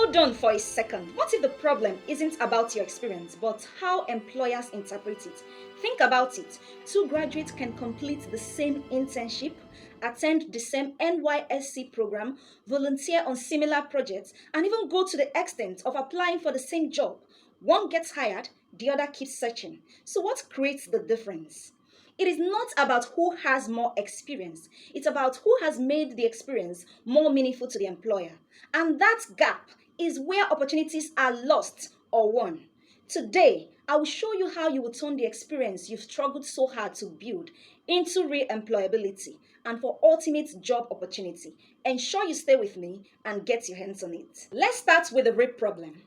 Hold on for a second. What if the problem isn't about your experience, but how employers interpret it? Think about it. Two graduates can complete the same internship, attend the same NYSC program, volunteer on similar projects, and even go to the extent of applying for the same job. One gets hired, the other keeps searching. So, what creates the difference? It is not about who has more experience. It's about who has made the experience more meaningful to the employer. And that gap is where opportunities are lost or won. Today, I will show you how you will turn the experience you've struggled so hard to build into real employability and for ultimate job opportunity. Ensure you stay with me and get your hands on it. Let's start with the real problem.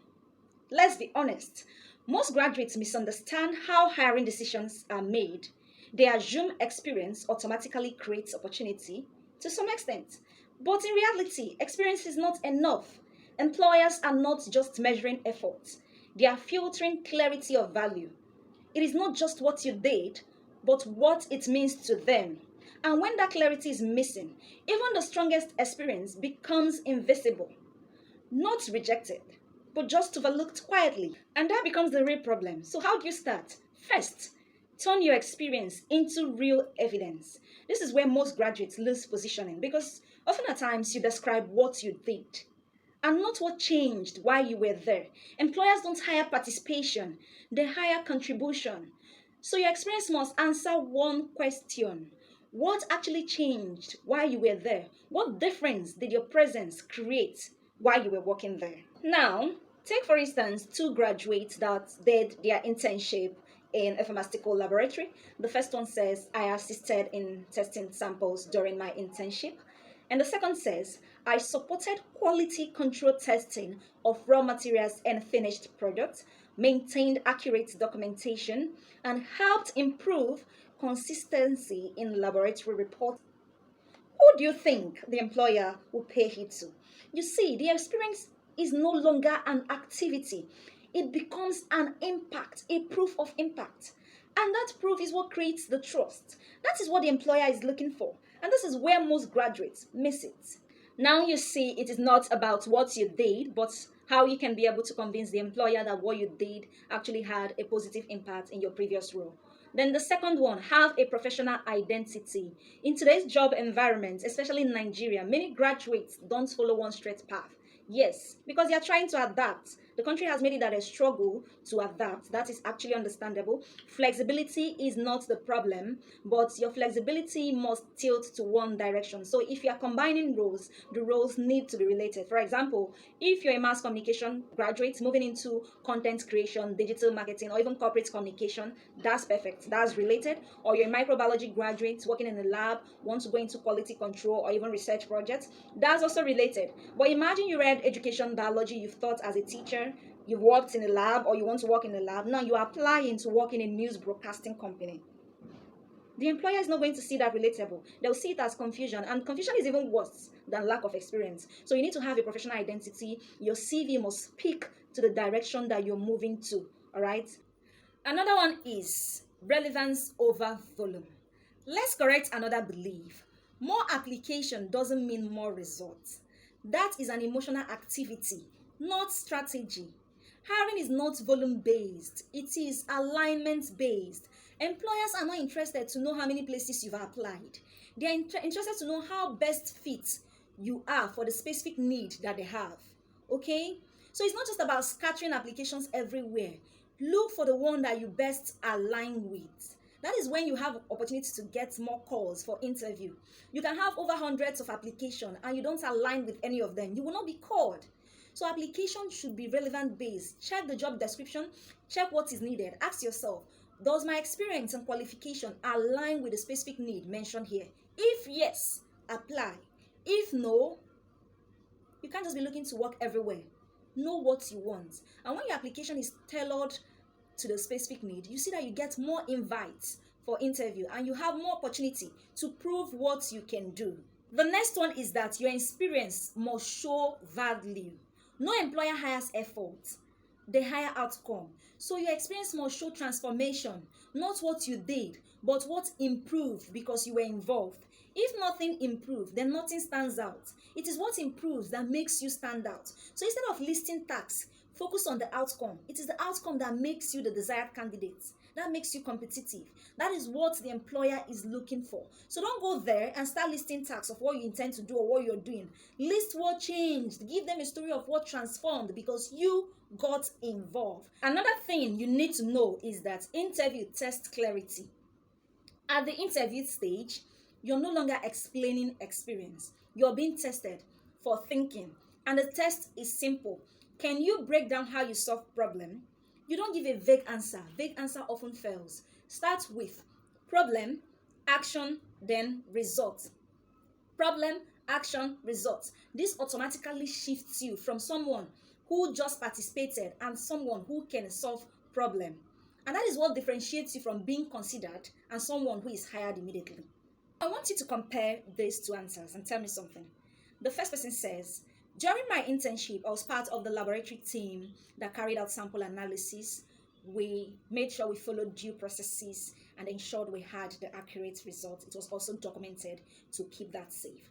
Let's be honest. Most graduates misunderstand how hiring decisions are made. They assume experience automatically creates opportunity to some extent. But in reality, experience is not enough. Employers are not just measuring effort, they are filtering clarity of value. It is not just what you did, but what it means to them. And when that clarity is missing, even the strongest experience becomes invisible, not rejected, but just overlooked quietly. And that becomes the real problem. So, how do you start? First, turn your experience into real evidence. This is where most graduates lose positioning because often at times you describe what you did and not what changed while you were there. Employers don't hire participation, they hire contribution. So your experience must answer one question. What actually changed while you were there? What difference did your presence create while you were working there? Now, take for instance two graduates that did their internship in a pharmaceutical laboratory. The first one says, I assisted in testing samples during my internship. And the second says, I supported quality control testing of raw materials and finished products, maintained accurate documentation, and helped improve consistency in laboratory reports. Who do you think the employer will pay heed to? You see, the experience is no longer an activity. It becomes an impact, a proof of impact. And that proof is what creates the trust. That is what the employer is looking for. And this is where most graduates miss it. Now you see, it is not about what you did, but how you can be able to convince the employer that what you did actually had a positive impact in your previous role. Then the second one, have a professional identity. In today's job environment, especially in Nigeria, many graduates don't follow one straight path. Yes, because they are trying to adapt. The country has made it that a struggle to adapt. That is actually understandable. Flexibility is not the problem, but your flexibility must tilt to one direction. So if you are combining roles, the roles need to be related. For example, if you're a mass communication graduate moving into content creation, digital marketing, or even corporate communication, that's perfect. That's related. Or you're a microbiology graduate working in a lab, want to go into quality control or even research projects, that's also related. But imagine you read education biology, you've taught as a teacher, you've worked in a lab or you want to work in a lab. Now you are applying to work in a news broadcasting company. The employer is not going to see that relatable. They'll see it as confusion, and confusion is even worse than lack of experience. So you need to have a professional identity. Your CV must speak to the direction that you're moving to, all right? Another one is relevance over volume. Let's correct another belief. More application doesn't mean more results. That is an emotional activity, not strategy. Hiring is not volume based, it is alignment based. Employers are not interested to know how many places you've applied. They are interested to know how best fit you are for the specific need that they have. Okay? So it's not just about scattering applications everywhere. Look for the one that you best align with. That is when you have opportunity to get more calls for interview. You can have over hundreds of applications and you don't align with any of them. You will not be called. So application should be relevant based. Check the job description, check what is needed. Ask yourself, does my experience and qualification align with the specific need mentioned here? If yes, apply. If no, you can't just be looking to work everywhere. Know what you want. And when your application is tailored to the specific need, you see that you get more invites for interview and you have more opportunity to prove what you can do. The next one is that your experience must show value. No employer hires effort, they hire outcome. So your experience must show transformation, not what you did, but what improved because you were involved. If nothing improved, then nothing stands out. It is what improves that makes you stand out. So instead of listing tasks, focus on the outcome. It is the outcome that makes you the desired candidate, that makes you competitive. That is what the employer is looking for. So don't go there and start listing tasks of what you intend to do or what you're doing. List what changed. Give them a story of what transformed because you got involved. Another thing you need to know is that interview test clarity. At the interview stage, you're no longer explaining experience. You're being tested for thinking. And the test is simple. Can you break down how you solve problem? You don't give a vague answer. Vague answer often fails. Start with problem, action, then result. Problem, action, result. This automatically shifts you from someone who just participated and someone who can solve problem. And that is what differentiates you from being considered and someone who is hired immediately. I want you to compare these two answers and tell me something. The first person says, during my internship, I was part of the laboratory team that carried out sample analysis. We made sure we followed due processes and ensured we had the accurate results. It was also documented to keep that safe.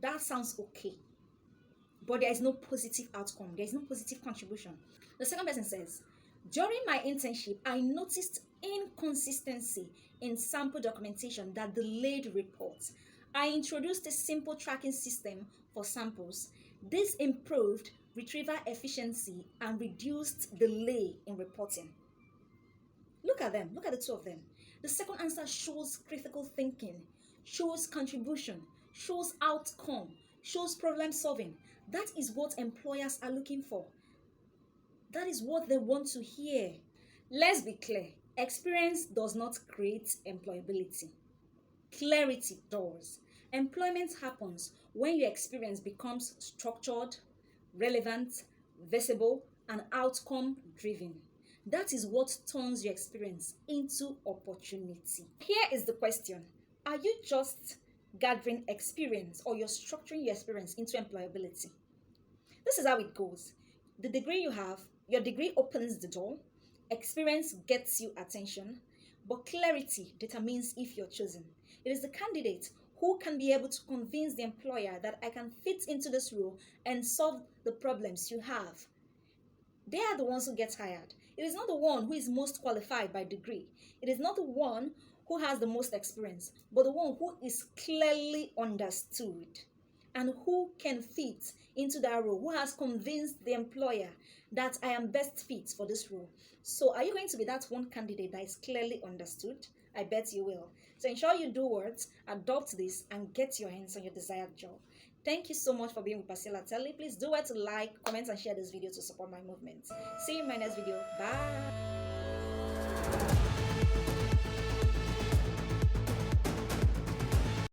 That sounds okay, but there is no positive outcome. There is no positive contribution. The second person says, during my internship, I noticed inconsistency in sample documentation that delayed reports. I introduced a simple tracking system for samples. This improved retrieval efficiency and reduced delay in reporting. Look at them. Look at the two of them. The second answer shows critical thinking, shows contribution, shows outcome, shows problem solving. That is what employers are looking for. That is what they want to hear. Let's be clear. Experience does not create employability. Clarity does. Employment happens when your experience becomes structured, relevant, visible, and outcome driven. That is what turns your experience into opportunity. Here is the question. Are you just gathering experience or you're structuring your experience into employability? This is how it goes. The degree you have, your degree opens the door, experience gets you attention, but clarity determines if you're chosen. It is the candidate who can be able to convince the employer that I can fit into this role and solve the problems you have. They are the ones who get hired. It is not the one who is most qualified by degree. It is not the one who has the most experience, but the one who is clearly understood and who can fit into that role, who has convinced the employer that I am best fit for this role. So are you going to be that one candidate that is clearly understood? I bet you will. So ensure you do what, adopt this, and get your hands on your desired job. Thank you so much for being with Pasila Telly. Please do it to like, comment, and share this video to support my movement. See you in my next video. Bye.